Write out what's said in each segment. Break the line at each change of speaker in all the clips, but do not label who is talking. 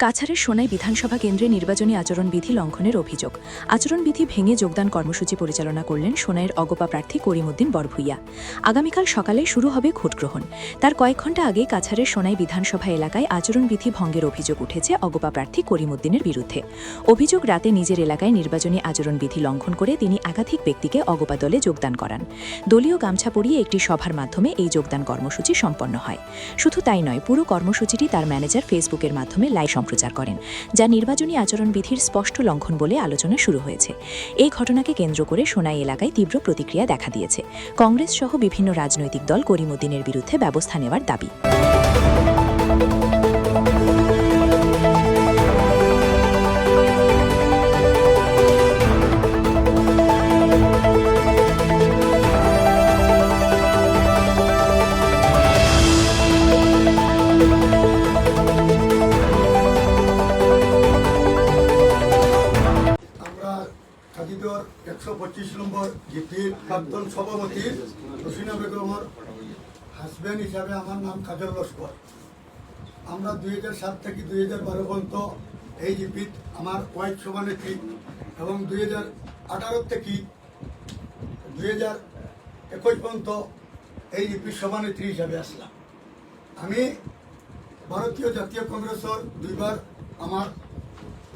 কাছাড়ের সোনাই বিধানসভা কেন্দ্রে নির্বাচনী আচরণবিধি লঙ্ঘনের অভিযোগ। আচরণবিধি ভেঙে যোগদান কর্মসূচি পরিচালনা করলেন সোনাইয়ের অগপা প্রার্থী করিমউদ্দিন বরভূইয়া। আগামীকাল সকালে শুরু হবে ভোটগ্রহণ। তার কয়েক ঘণ্টা আগে কাছাড়ের সোনাই বিধানসভা এলাকায় আচরণবিধি ভঙ্গের অভিযোগ উঠেছে অগপা প্রার্থী করিমউদ্দিনের বিরুদ্ধে। অভিযোগ, রাতে নিজের এলাকায় নির্বাচনী আচরণবিধি লঙ্ঘন করে তিনি একাধিক ব্যক্তিকে অগপা দলে যোগদান করান। দলীয় গামছা পরিয়ে একটি সভার মাধ্যমে এই যোগদান কর্মসূচি সম্পন্ন হয়। শুধু তাই নয়, পুরো কর্মসূচিটি তার ম্যানেজার ফেসবুকের মাধ্যমে লাইভ সম্প্রচার করেন, যা নির্বাচনী আচরণবিধির স্পষ্ট লঙ্ঘন বলে আলোচনা শুরু হয়েছে। এই ঘটনাকে কেন্দ্র করে সোনাই এলাকায় তীব্র প্রতিক্রিয়া দেখা দিয়েছে। কংগ্রেস সহ বিভিন্ন রাজনৈতিক দল করিমউদ্দিনের বিরুদ্ধে ব্যবস্থা নেওয়ার দাবি।
খাদিদর 125 নম্বর জিপির প্রাক্তন সভাপতি রুশিনা বেগমের হাজব্যান্ড হিসাবে আমার নাম কাজল লস্কর। আমরা 2007 থেকে 2012 পর্যন্ত এই জিপির আমার ওয়াইফ সভানেত্রী এবং 2018 থেকে 2021 পর্যন্ত এই জিপির সভানেত্রী হিসাবে আসলাম। আমি ভারতীয় জাতীয় কংগ্রেসের দুইবার আমার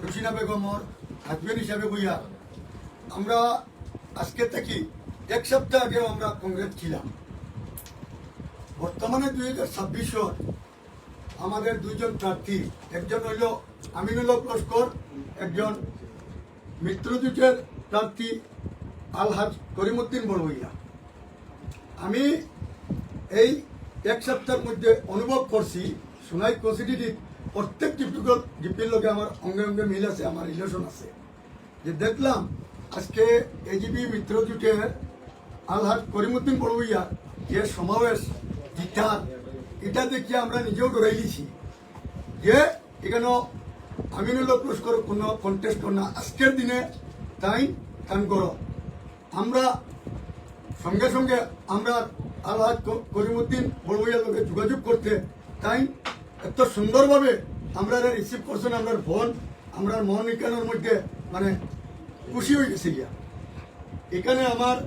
রুশিনা বেগমের হাজব্যান্ড হিসাবে বইয়া আমরা আজকে থেকে এক সপ্তাহ আগেও আমরা কংগ্রেস ছিলাম। বর্তমানে 2026 আমাদের দুইজন প্রার্থী, একজন হইল আমিনুল হক লস্কর, একজন মিত্রজোটের প্রার্থী আলহাজ করিমউদ্দিন বরভূইয়া। আমি এই এক সপ্তাহের মধ্যে অনুভব করছি সোনাই কনস্টিটিউন্সির প্রত্যেক জিপির লোকে আমার অঙ্গে অঙ্গে মিল আছে, আমার রিলেশন আছে। যে দেখলাম আজকে এজিপি মিত্রজোটের আলহাজ করিমউদ্দিন বরভূইয়া যে সমাবেশ জিতার, এটা দেখে আমরা নিজেও ডরাই দিছি যে এখানে আমিনুল হক লস্কর কোনো কন্টেস্ট না। আজকের দিনে তাই কান করো, আমরা সঙ্গে সঙ্গে আমরা আলহাজ করিমউদ্দিন বরভূইয়ার লোকে যোগাযোগ করতে তাই এত সুন্দরভাবে আমরা রিসিভ করছেন। আমরা ফোন, আমরা মন এখানের মধ্যে মানে খুশি হয়ে গেছে গিয়া। এখানে আমার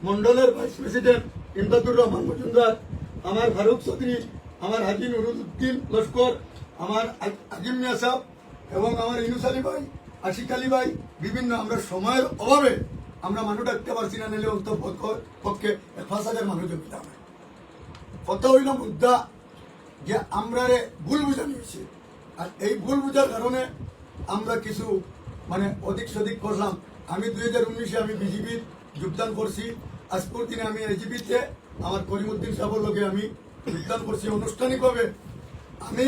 মন্ডলের ভাইস প্রেসিডেন্ট ইমদাদুর রহমান মজুমদার, আমার ফারুক চৌধুরী, আমার হাজি নুরুদ্দিন লস্কর, আমার আজিম মিয়া সাহেব এবং আমার ইনুস আলী ভাই, আশিক আলী ভাই, বিভিন্ন আমরা সময়ের অভাবে আমরা মানুষ ডাকতে পারছি না, নিলে অন্তত পক্ষে 5,000 মানুষ জমিতাম। কত হইল মুদ্রা যে আমরা ভুল বুঝা নিয়েছি, আর এই ভুল বুঝার কারণে আমরা কিছু মানে অধিক সদিক করলাম। আমি 2019-এ আমি বিজেপির যোগদান করছি। আজকের দিনে আমি এজিপিতে আমার করিমউদ্দিন সাহেবের লোকে আমি যোগদান করছি আনুষ্ঠানিকভাবে। আমি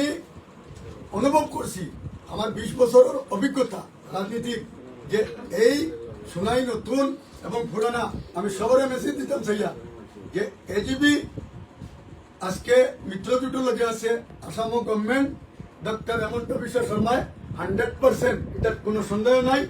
অনুভব করছি আমার 20 বছরের অভিজ্ঞতা রাজনীতিক, যে এই সোনাই নতুন এবং পুরানা আমি সবারে মেসেজ দিতাম চাইয়া যে এজিপি আজকে মিত্রজোটের লোকে আছে। আসাম গভর্নমেন্ট ডক্টর হেমন্ত বিশ্ব শর্মায় 100%, এটার কোনো সন্দেহ নাই।